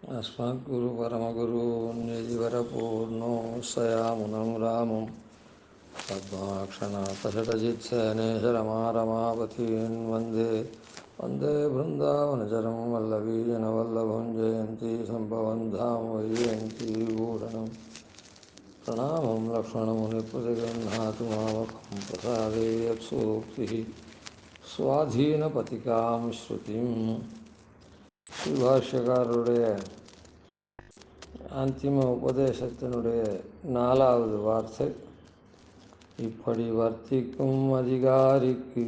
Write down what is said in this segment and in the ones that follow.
अस्मद्गुरुपरमगुरून्यतिवरपूर्णो सयामुनं रामं पद्माक्षणपशटजित्सनेशरमारमापतीन् वन्दे वन्दे बृन्दावनचरं वल्लवीजनवल्लभं जयन्ती सम्भवं धाम वैजयन्ती विभूषणं प्रणामं लक्ष्मणमुनिप्रतिगृह्णातु मामकं प्रसादे यत्सूक्तिः स्वाधीनपतिकां श्रुतिं ஸ்ரீபாஷ்யக்காரருடைய அந்திம உபதேசத்தினுடைய 4வது வார்த்தை, இப்படி வர்த்திக்கும் அதிகாரிக்கு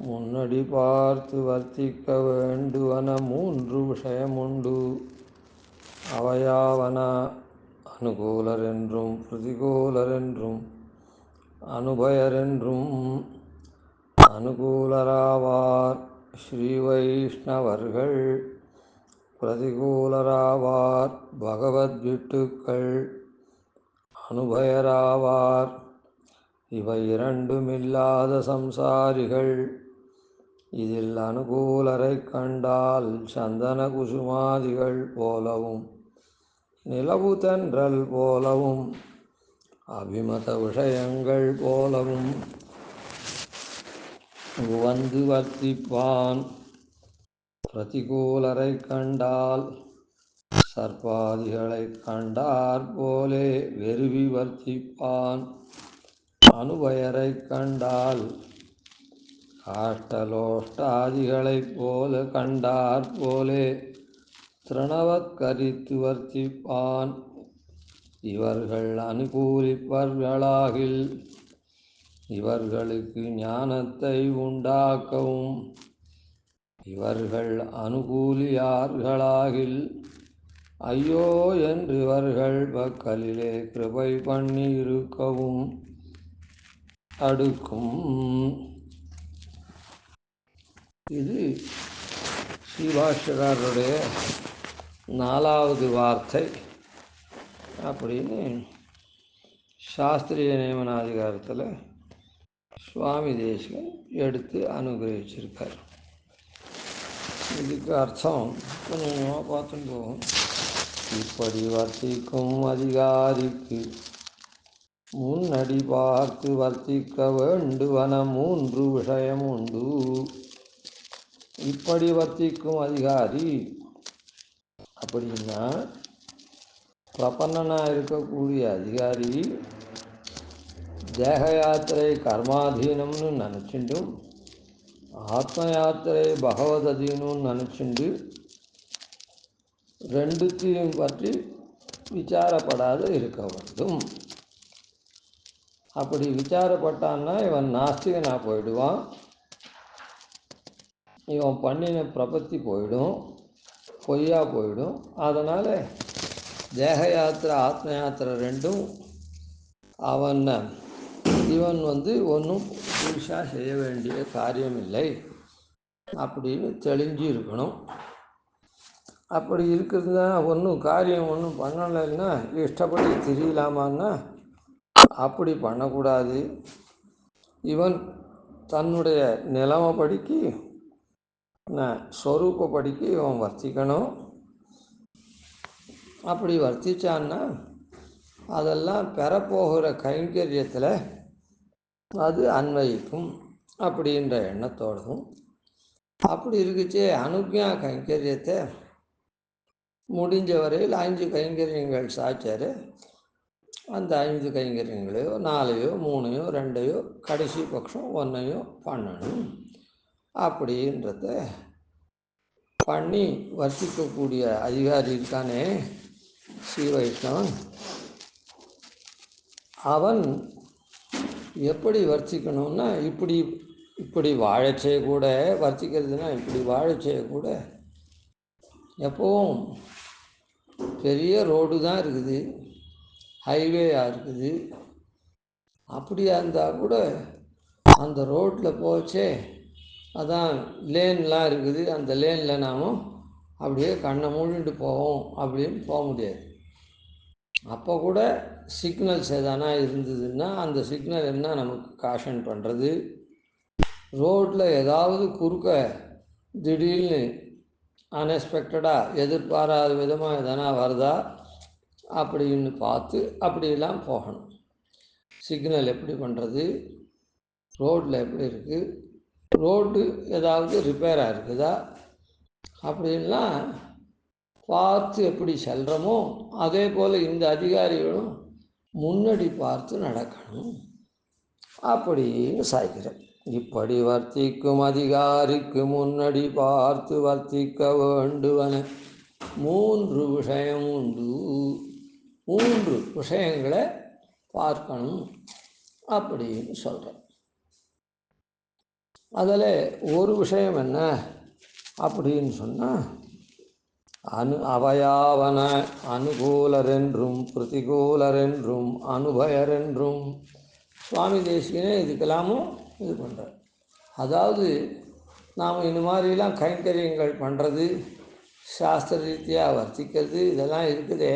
முன்னடி பார்த்து வர்த்திக்க வேண்டுவன 3 விஷயமுண்டு. அவையாவன அனுகூலர் என்றும் பிரதிகூலர் என்றும் அனுபயரென்றும். அனுகூலராவார் ஸ்ரீ வைஷ்ணவர்கள், பிரதிகூலராவார் பகவத் விட்டுக்கள், அனுபயராவார் இவை இரண்டுமில்லாத சம்சாரிகள். இதில் அனுகூலரை கண்டால் சந்தன குசுமாதிகள் போலவும் நிலவு தென்றல் போலவும் அபிமத விஷயங்கள் போலவும் வந்து வர்த்திப்பான். பிரதிகூலரை கண்டால் சர்ப்பாதிகளை கண்டார் போலே வெறுவி வர்த்திப்பான். அனுபயரை கண்டால் காஷ்டலோஷ்டாதிகளைப் போல கண்டார் போலே திருணவத்கரித்து வர்த்திப்பான். இவர்கள் அனுகூலிப்பவர்களாகில் இவர்களுக்கு ஞானத்தை உண்டாக்கவும், இவர்கள் அனுகூலியார்களாகில் ஐயோ என்று இவர்கள் பக்கலிலே கிருபை பண்ணி இருக்கவும் அடுக்கும். இது ஸ்ரீபாஷ்யக்காரருடைய 4வது வார்த்தை அப்படின்னு சாஸ்திரிய நியமனாதிகாரத்தில் சுவாமி தேசிகன் எடுத்து அனுகிரகிச்சிருக்கார். இதுக்கு அர்த்தம் கொஞ்சம் கொஞ்சமாக பார்த்துட்டு போகும். இப்படி வர்த்திக்கும் அதிகாரிக்கு முன்னடி பார்த்து வர்த்திக்க வேண்டுவன 3 விஷயம் உண்டு. இப்படி வர்த்திக்கும் அதிகாரி அப்படின்னா பிரபன்னனாக இருக்கக்கூடிய அதிகாரி தேக யாத்திரை கர்மாதீனம்னு நினச்சிண்டும் ஆத்ம யாத்திரை பகவதீனம்னு நினச்சிண்டு ரெண்டுத்தையும் பற்றி விசாரப்படாத இருக்க வேண்டும். அப்படி விசாரப்பட்டான்னா இவன் நாஸ்திகனாக போயிடுவான். இவன் பண்ணின பிரபத்தி போயிடும், பொய்யா போயிடும். அதனால் தேக யாத்திரை ஆத்ம யாத்திரை ரெண்டும் இவன் ஒன்றும் புதுசாக செய்ய வேண்டிய காரியம் இல்லை அப்படின்னு தெளிஞ்சு இருக்கணும். அப்படி இருக்கிறது ஒன்றும் காரியம் ஒன்றும் பண்ணலைன்னா இஷ்டப்படி தெரியலாமான்னா அப்படி பண்ணக்கூடாது. இவன் தன்னுடைய நிலைமைப்படிக்கு ஸ்வரூபப்படிக்கு இவன் வர்த்திக்கணும். அப்படி வர்த்திச்சான்னா அதெல்லாம் பெறப்போகிற கைங்கரியத்தில் அது அன்வயிக்கும் அப்படின்ற எண்ணத்தோடும். அப்படி இருக்குச்சே அனுக்ஞா கைங்கரியத்தை முடிஞ்ச வரையில் 5 கைங்கரியங்கள் சாச்சார். அந்த 5 கைங்கரியங்களையோ 4யோ 3யோ 2யோ கடைசி பட்சம் 1யோ பண்ணணும். அப்படின்றத பண்ணி வர்த்திக்கக்கூடிய அதிகாரி இருக்கானே ஸ்ரீ வைஷ்ணவன், அவன் எப்படி வர்த்திக்கணும்னா இப்படி வாழச்சே கூட வர்த்திக்கிறதுனா இப்படி வாழச்சே கூட எப்போவும் பெரிய ரோடு தான் இருக்குது, ஹைவேயாக இருக்குது. அப்படியா இருந்தால் கூட அந்த ரோட்டில் போச்சே அதான் லேன்லாம் இருக்குது, அந்த லேனில் நாம் அப்படியே கண்ணை மூடிட்டு போவோம் அப்படின்னு போக முடியாது. அப்போ கூட சிக்னல்ஸ் எதனா இருந்ததுன்னா அந்த சிக்னல் என்ன நமக்கு காஷன் பண்ணுறது. ரோட்டில் ஏதாவது குறுக்க திடீர்னு அன்எக்ஸ்பெக்டடாக எதிர்பாராத விதமாக எதனா வருதா அப்படின்னு பார்த்து அப்படிலாம் போகணும். சிக்னல் எப்படி பண்ணுறது, ரோட்டில் எப்படி இருக்குது, ரோடு ஏதாவது ரிப்பேராக இருக்குதா அப்படின்லாம் பார்த்து எப்படி செல்கிறோமோ அதே போல் இந்த அதிகாரிகளும் முன்னாடி பார்த்து நடக்கணும் அப்படின்னு சாய்க்கிறேன். இப்படி வர்த்திக்கும் அதிகாரிக்கு முன்னாடி பார்த்து வர்த்திக்க வேண்டுவன 3 விஷயம் உண்டு. 3 விஷயங்களை பார்க்கணும் அப்படின்னு சொல்கிறேன். அதில் ஒரு விஷயம் என்ன அப்படின்னு சொன்னால், அவையாவன அனுகூலரென்றும் பிரதிகூலரென்றும் அனுபயரென்றும் சுவாமி தேசிகனே இதுக்கெல்லாமும் இது பண்ணுறார். அதாவது நாம் இந்த மாதிரிலாம் கைங்கரியங்கள் பண்ணுறது, சாஸ்திர ரீதியாக வர்த்திக்கிறது, இதெல்லாம் இருக்குதே,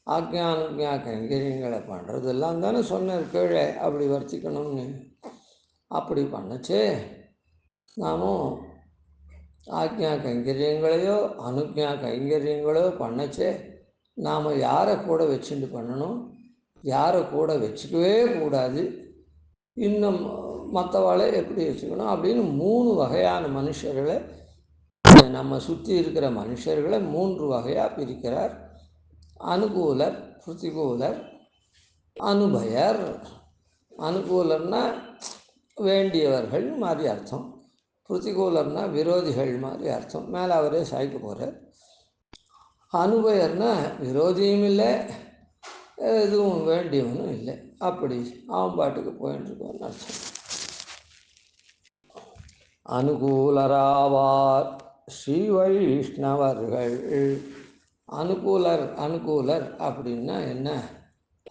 ஆக்ஞானுக்ஞா கைங்கரியங்களை பண்ணுறதெல்லாம் தானே சொன்னார் கீழே அப்படி வர்த்திக்கணும்னு. அப்படி பண்ணச்சே நாமும் ஆக்ஞா கைங்கரியங்களையோ அனுக்ஞா கைங்கரியங்களையோ பண்ணச்சே நாம் யாரை கூட வச்சுட்டு பண்ணணும், யாரை கூட வச்சுக்கவே கூடாது, இன்னும் மற்றவாளை எப்படி வச்சுக்கணும் அப்படின்னு 3 வகையான மனுஷர்களை, நம்ம சுற்றி இருக்கிற மனுஷர்களை 3 வகையாக பிரிக்கிறார். அனுகூலர், பிரதிகூலர், அனுபயர். அனுகூலர்னா வேண்டியவர்கள் மாதிரி அர்த்தம், பிரதிகூலர்னா விரோதிகள் மாதிரி அர்த்தம். மேலே அவரே சாய்க்க போகிறார். அனுபயர்னா விரோதியும் இல்லை, எதுவும் வேண்டியவனும் இல்லை, அப்படி அவன் பாட்டுக்கு போயின்னு இருக்கோன்னு அர்த்தம். அனுகூலராவார் ஸ்ரீ வைஷ்ணவர்கள். அனுகூலர் அப்படின்னா என்ன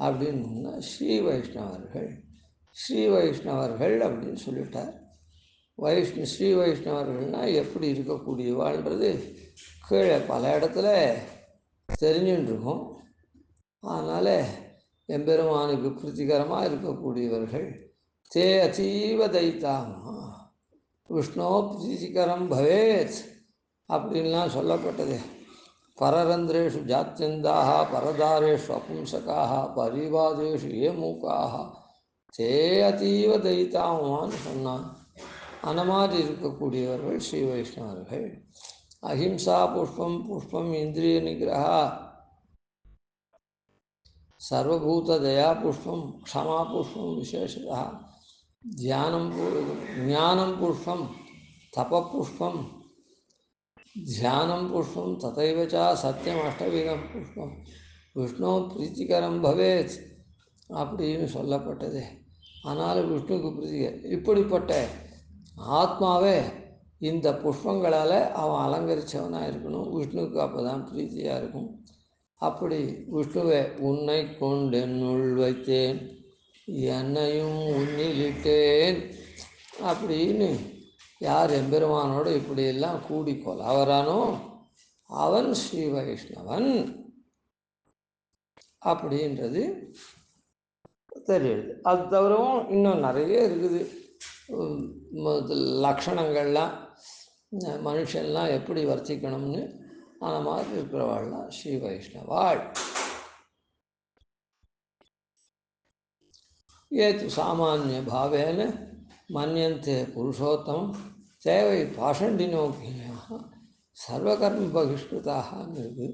அப்படின்னா ஸ்ரீ வைஷ்ணவர்கள். ஸ்ரீ வைஷ்ணவர்கள் அப்படின்னு சொல்லிட்டார். ஸ்ரீ வைஷ்ணவர்கள்னால் எப்படி இருக்கக்கூடியவாள்ன்றது கீழே பல இடத்துல தெரிஞ்சுட்டுருக்கோம். அதனால் எம்பெருமானுக்கு பிரித்திகரமாக இருக்கக்கூடியவர்கள். தே அத்தீவ தைத்தாமா விஷ்ணோ பிரீத்திகரம் பவேத் அப்படின்லாம் சொல்லப்பட்டது. பரரந்திரேஷு ஜாத்தியந்தாக பரதாரேஷு அபும்சகாக பரிவாதேஷு ஏ மூக்காக தே அதீவ தைத்தாமான்னு சொன்னான். அந்த மாதிரி இருக்கக்கூடியவர்கள் ஸ்ரீ வைஷ்ணவர்கள். அஹிம்சா புஷ்பம் இந்திரிய நிகிரஹா சர்வபூத தயா புஷ்பம் க்ஷமா புஷ்பம் விசேஷதா ஞானம் புஷ்பம் தப புஷ்பம் தியானம் புஷ்பம் ததைவச்சா சத்தியம் அஷ்டவிதம் புஷ்பம் விஷ்ணு பிரீத்திகரம் பவேத் அப்படின்னு சொல்லப்பட்டது. ஆனால் விஷ்ணுக்கு பிரீத்திகர் இப்படிப்பட்ட ஆத்மாவே இந்த புஷ்பங்களால் அவன் அலங்கரித்தவனாக இருக்கணும். விஷ்ணுக்கு அப்போ தான் பிரீத்தியாக இருக்கும். அப்படி விஷ்ணுவை உன்னை கொண்டென்னுள் வைத்தேன் என்னையும் உன்னிலிட்டேன் அப்படின்னு யார் எம்பெருமானோடு இப்படியெல்லாம் கூடி கொலாவரானோ அவன் ஸ்ரீ வைஷ்ணவன் அப்படின்றது தெரியுது. அது தவிரவும் இன்னும் நிறைய இருக்குது லக்ஷணங்கள்லாம், மனுஷன்லாம் எப்படி வர்த்திக்கணும்னு அந்த மாதிரி இருக்கிறவாள்லாம் ஸ்ரீ வைஷ்ணவாள். ஏது சாமானிய பாவேன மன்யந்தே புருஷோத்தமம் தேவை பாஷண்டினோக்கியாக சர்வகர்ம பகிஷ்கிருதாகன்னு இருக்குது.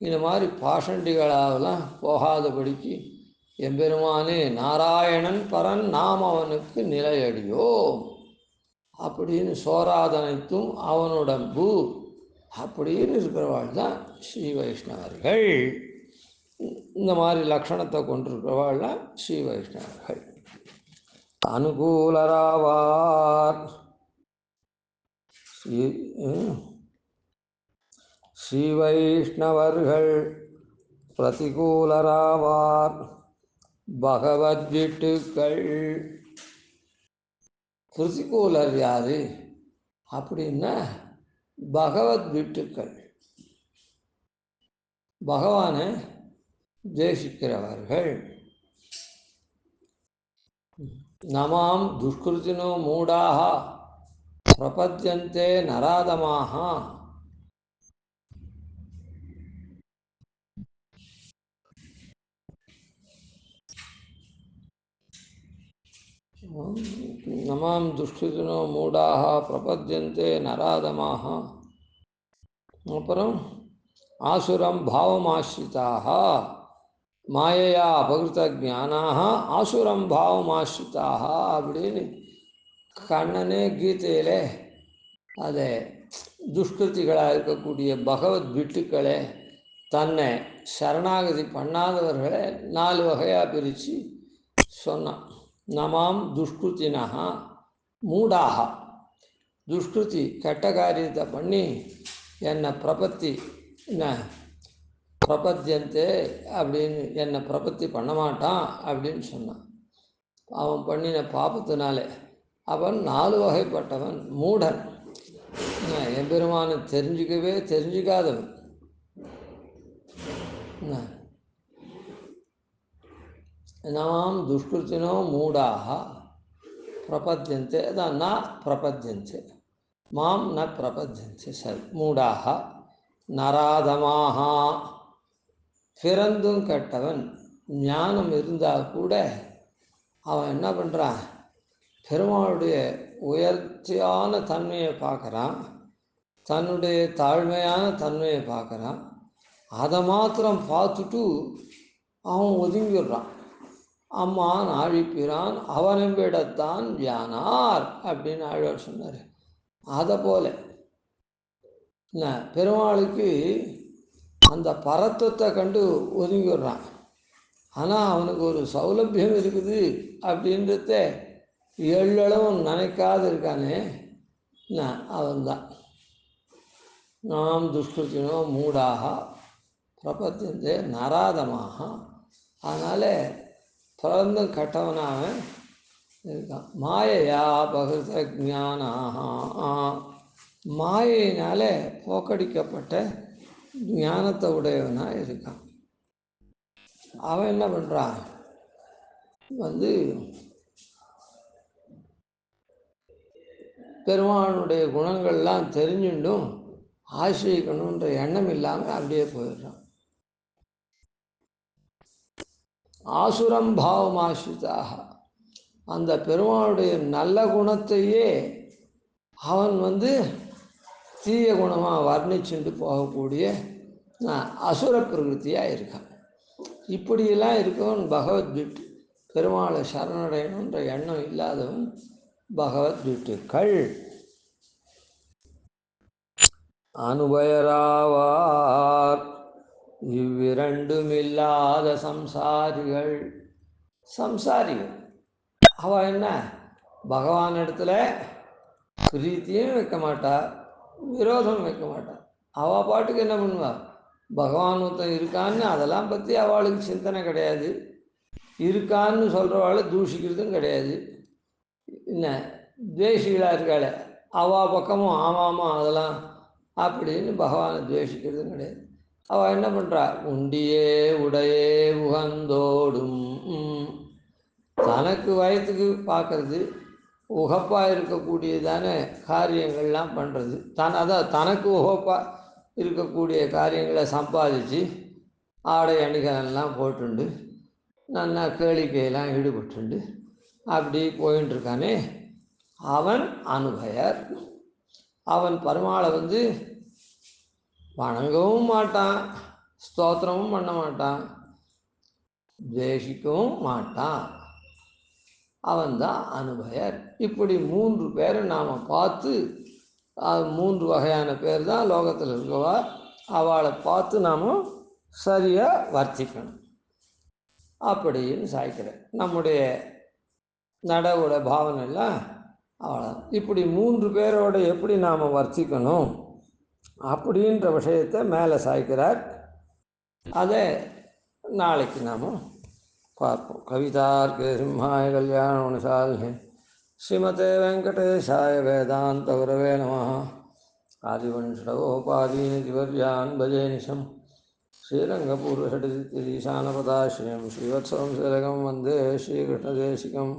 இந்த மாதிரி பாஷண்டிகளாவெல்லாம் போகாதபடிக்கு எம்பெருமானே நாராயணன் பரன் நாம் அவனுக்கு நிலையடியோ அப்படின்னு சோராதனைத்தும் அவனுடம்பு அப்படின்னு இருக்கிறவாள் தான் ஸ்ரீ வைஷ்ணவர்கள். இந்த மாதிரி லக்ஷணத்தை கொண்டிருக்கிறவாள்லாம் ஸ்ரீ வைஷ்ணவர்கள். அனுகூலராவார் ஸ்ரீ வைஷ்ணவர்கள், பிரதிகூலராவார் பகவத் வீட்டுக்கள். பிரதிகூலர் யாரு அப்படின்னா பகவத் வீட்டுக்கள், பகவானை தேசிக்கிறவர்கள். நமாம் துஷ்கிருத்தினோ மூடாக பிரபத்யந்தே நராதமாக நமாம் துஷ்கிருதினோ மூடாக பிரபத்யந்தே நராதமாக. அப்புறம் ஆசுரம் பாவமாஸ்ரிதாக மாயையா அபகிருத ஜானாக ஆசுரம் பாவமாஸ்ரிதாக அப்படின்னு கண்ணனே கீதையிலே அதை துஷ்கிருத்திகளாக இருக்கக்கூடிய பகவத் விட்டுக்களே தன்னை சரணாகதி பண்ணாதவர்களை 4 வகையாக பிரித்து சொன்னான். நமாம் துஷ்கிருத்தினா மூடாக, துஷ்கிருதி கெட்ட காரியத்தை பண்ணி என்னை பிரபத்தியந்தே அப்படின்னு என்னை பிரபத்தி பண்ண மாட்டான் அப்படின்னு சொன்னான். அவன் பண்ணின பாபத்தினாலே அவன் 4 வகைப்பட்டவன். மூடன், எம்பெருமானை தெரிஞ்சிக்காதவன். நமாம் துஷ்கிருத்தினோ மூடாக பிரபத்யந்தே, அதான் ந பிரபத்யந்தே, மாம் ந பிரபத்யந்தே. சரி, மூடாக நராதமாக, பிறந்தும் கெட்டவன். ஞானம் இருந்தால் கூட அவன் என்ன பண்ணுறான், பெருமாளுடைய உயர்ச்சியான தன்மையை பார்க்குறான், தன்னுடைய தாழ்மையான தன்மையை பார்க்குறான். அதை மாத்திரம் பார்த்துட்டு அவன் ஒதுங்கிடுறான். அம்மான் ஆழிப்பிறான் அவனம்பிடத்தான் யானார் அப்படின்னு ஆழ்வார் சொன்னார். அதை போல பெருமாளுக்கு அந்த பரத்துவத்தை கண்டு ஒதுங்கிடுறான். ஆனால் அவனுக்கு ஒரு சௌலபியம் இருக்குது அப்படின்றத எள்ளளவும் நினைக்காது இருக்கானே, அவன்தான். நாம் துஷ்கிருத்தினோ மூடாக பிரபத்தியந்தே நராதமாக. அதனால் பிறந்தும் கெட்டவனாக இருக்கான். மாயையா பகிர்த ஞானாக, மாயினாலே போக்கடிக்கப்பட்ட ஞானத்தை உடையவனாக இருக்கான். அவன் என்ன பண்ணுறான், பெருமானுடைய குணங்கள்லாம் தெரிஞ்சுட்டும் ஆசிரியக்கணுன்ற எண்ணம் இல்லாமல் அப்படியே போயிடுறான். ஆசுரம் பாவம் ஆசிரிதாக, அந்த பெருமானுடைய நல்ல குணத்தையே அவன் தீய குணமாக வர்ணிச்சுட்டு போகக்கூடிய அசுர பிரகிருத்தியாக இருக்கான். இப்படியெல்லாம் இருக்கவன் பகவத் விட்டு, பெருமாளை சரணடையணுன்ற எண்ணம் இல்லாதவன் பகவத் விட்டுக்கள். அனுபயராவார் இவ்விரண்டுமில்லாத சம்சாரிகள். அவள் என்ன, பகவான் இடத்துல பிரீத்தியும் வைக்க மாட்டா, விரோதம் வைக்க மாட்டா. அவள் பாட்டுக்கு என்ன பண்ணுவா, பகவான் ஒருத்தன் இருக்கான்னு அதெல்லாம் பற்றி அவளுக்கு சிந்தனை கிடையாது. இருக்கான்னு சொல்கிறவாளை தூஷிக்கிறதும் கிடையாது. என்ன துவேஷிகளாக இருக்காளே அவள் பக்கமும் ஆமாம் அதெல்லாம் அப்படின்னு பகவானை துவேஷிக்கிறதும் கிடையாது. அவள் என்ன பண்ணுறா, உண்டியே உடையே உகந்தோடும், தனக்கு வயத்துக்கு பார்க்கறது, உகப்பாக இருக்கக்கூடியதான காரியங்கள்லாம் பண்ணுறது, அதான் தனக்கு உகப்பாக இருக்கக்கூடிய காரியங்களை சம்பாதிச்சு ஆடை அணிகளெல்லாம் போட்டுண்டு நல்லா கேளிக்கையெல்லாம் ஈடுபட்டுண்டு அப்படி போயின்னு இருக்கானே, அவன் அனுபயர். அவன் பெருமாளை வணங்கவும் மாட்டான், ஸ்தோத்திரமும் பண்ண மாட்டான், துவேஷிக்கவும் மாட்டான். அவன்தான் அனுபயர். இப்படி 3 பேரை நாம் பார்த்து, 3 வகையான பேர் தான் லோகத்தில் இருக்கவா. அவளை பார்த்து நாம் சரியாக வர்த்திக்கணும் அப்படின்னு சாய்க்கிறேன். நம்முடைய நடவோட பாவனைலாம் அவளை இப்படி 3 பேரோட எப்படி நாம் வர்த்திக்கணும் அப்படின்ற விஷயத்தை மேலே சாய்க்கிறார். அதை நாளைக்கு நாம் பார்ப்போம். கவிதார்க்கே சிம்ஹாய கல்யாண குணசாலினே ஸ்ரீமதே வெங்கடேஷாய வேதாந்த குரவே நமः. ஆதிவன்ஷடகோபாதீனி திவர்யான் பஜே நிஷம் ஸ்ரீரங்கபூர்வஷடதிசானபதாஸ்ரீயம் ஸ்ரீவத்சவம் சிலகம் வந்தே ஸ்ரீகிருஷ்ணதேசிகம்.